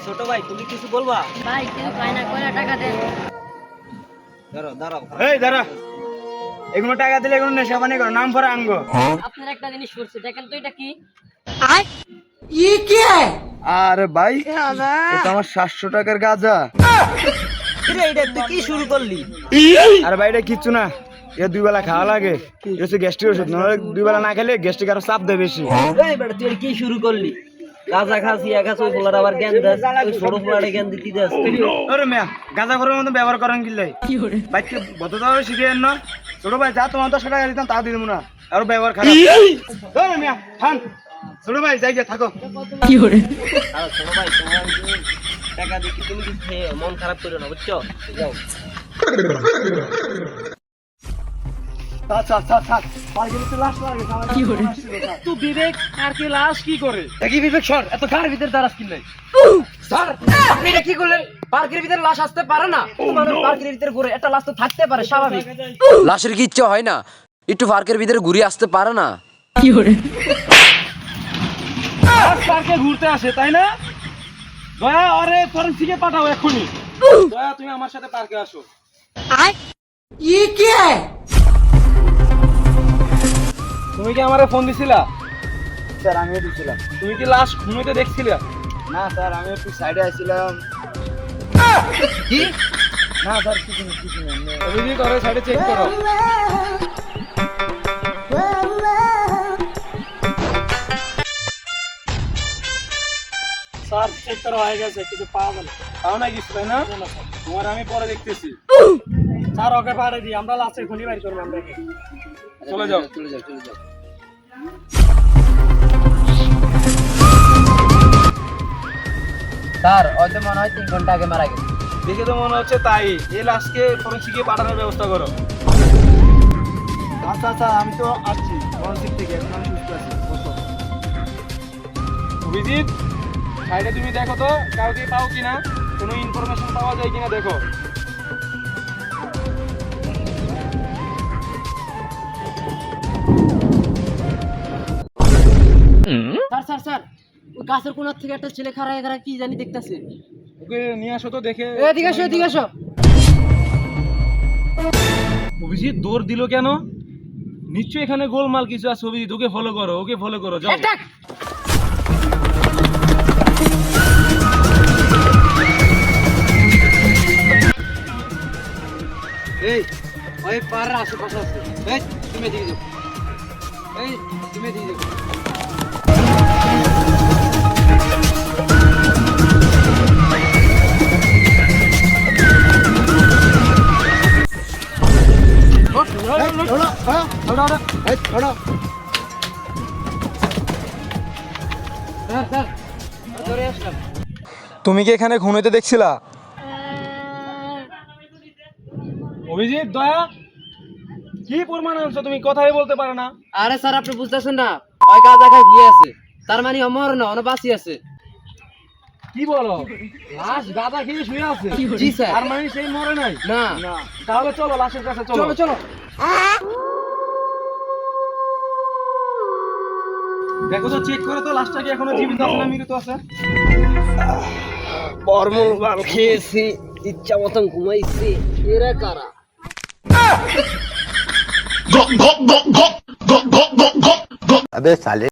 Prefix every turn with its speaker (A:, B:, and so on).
A: ছোট ভাই তুমি কিছু বলবা?
B: ভাই কিছু পাই না, কয়টা টাকা দেন।
A: দাঁড়াও দাঁড়াও।
C: এই দাঁড়া, এগুলো টাকা দিলে এগুলো নেশা পানি করো, নাম পরে আঙ্গ।
B: আপনার একটা জিনিস করছে, দেখেন তো এটা কি?
C: আরে ভাই এটা আমার 700 টাকার গাঁজা।
A: এটা তুই কি শুরু করলি?
C: আরে ভাই এটা কিচ্ছু না, এ 2 বেলা খাওয়া লাগে, এটা হচ্ছে গ্যাস্ট্রিক ওষুধ, নাহলে 2 বেলা না খেলে গ্যাস্ট্রিক আরো চাপ দেয় বেশি।
A: এই বেটা তুই কি শুরু করলি? গাঁজা খাসি একা ওই পোলার আবার জ্ঞান দেস, ওই ছোট পোলারে জ্ঞান দিতে দেস।
C: ওরে মিয়া গাঁজা করার মতো ব্যবহার করেন কিলাই বাইককে ভদ্রতাভাবে শিখিয়ে না। ছোট ভাই যা তোমার 10 টাকা দিতাম তা দিয়ে দেবো না, আরো ব্যবহার খারাপ। ওরে মিয়া থাম, ছোট ভাই যাই গিয়ে থাকো।
A: আর ছোট ভাই তোমার টাকা দিতে তুমি কিছু খেয়ে মন খারাপ করো না, বুঝছো? যাও।
C: তুই বিবেক আর কি লাশ কি করে? দেখি বিবেক সর, এত কার ভিতরে দাঁড়াস কি নাই?
D: স্যার আপনি এটা কি করলেন? পার্কের ভিতরে লাশ আসতে পারে না। মানুষ পার্কের ভিতরে ঘুরে, একটা লাশ তো থাকতে পারে, স্বাভাবিক।
E: লাশের কি ইচ্ছা হয় না একটু পার্কের ভিতরে ঘুরে আসতে পারে না?
C: পার্কে ঘুরতে আসে তাই না? দয়া আরে ফরেনসিকে পাঠাও এখনি। দয়া তুমি আমার সাথে পার্কে আসো। তুমি কি আমারে ফোন দিছিলা?
A: স্যার আমিও দিছিলাম।
C: তুমি কি লাশ ঘুমাইতে দেখছিলা?
A: না স্যার আমি একটু সাইডে আসছিলাম।
C: কি
A: না স্যার কিছু না কিছু না।
C: অভিজিৎ ওরে সাইডে চেক করো। স্যার চেক করা হয়ে গেছে, কিছু পাওয়া গেল। পাও না কিছু তাই না? তোমার আমি পরে দেখতেছি। স্যার ওকে পাঠিয়ে দিই, আমরা লাস্টে খুঁজে বের করব আমরা। চলে যাও
A: চলে যাও চলে যাও।
D: স্যার হয়তো মনে হয় 3 ঘন্টা আগে মারা গেছে।
C: দেখে তো মনে হচ্ছে তাই। এই লাশকে ফরেনসিকে পাঠানোর ব্যবস্থা করো। আচ্ছা আচ্ছা আমি তো আসছি ফরেনসিক থেকে, এখন আমি সুস্থ আছি। বসো। অভিজিৎ সাইডে তুমি দেখো তো কাউকে পাও কিনা, কোনো ইনফরমেশন পাওয়া যায় কিনা দেখো।
D: স্যার স্যার স্যার ওই গাছের কোণার থেকে একটা ছেলে খাড়া এখানে কি জানি দেখতেছে।
C: ওকে নিয়ে আসো তো দেখে।
D: এদিকে আসো, এদিকে আসো।
C: অভিজিৎ দৌড় দিল কেন? নিশ্চয়ই এখানে গোলমাল কিছু আছে। অভিজিৎ ওকে ফলো করো, ওকে ফলো করো, যাও।
D: অ্যাটাক! এই ওই পাড়ার আশেপাশে আছে। এই তুমি এদিকে যাও, এই তুমি এদিকে যাও। স্যার স্যার ধরে আসলাম।
C: তুমি কি এখানে ঘুমাইতে দেখছিলা? অভিজিৎ দয়া কি প্রমাণ আনছো? তুমি কথাই বলতে পারো না।
D: আরে স্যার আপনি বুঝতেছেন না, ওই গাঁজা খাই ঘুরে আছে, তার মানে অমর না, অন বাঁচি আছে।
C: কি বলো? লাশ গাঁজা খেয়ে শুয়ে আছে?
D: জি স্যার।
C: আর মানে সেই মরে নাই?
D: না
C: তাহলে চলো লাশের কাছে চলো।
D: চলো চলো।
C: দেখো তো, চেক করো তো লাশটা কি এখনো জীবিত আছে না মৃত আছে।
A: বর্মল বাল খেয়েছি, ইচ্ছা মতন ঘুমাইছি। এরা কারা?
E: अबे साले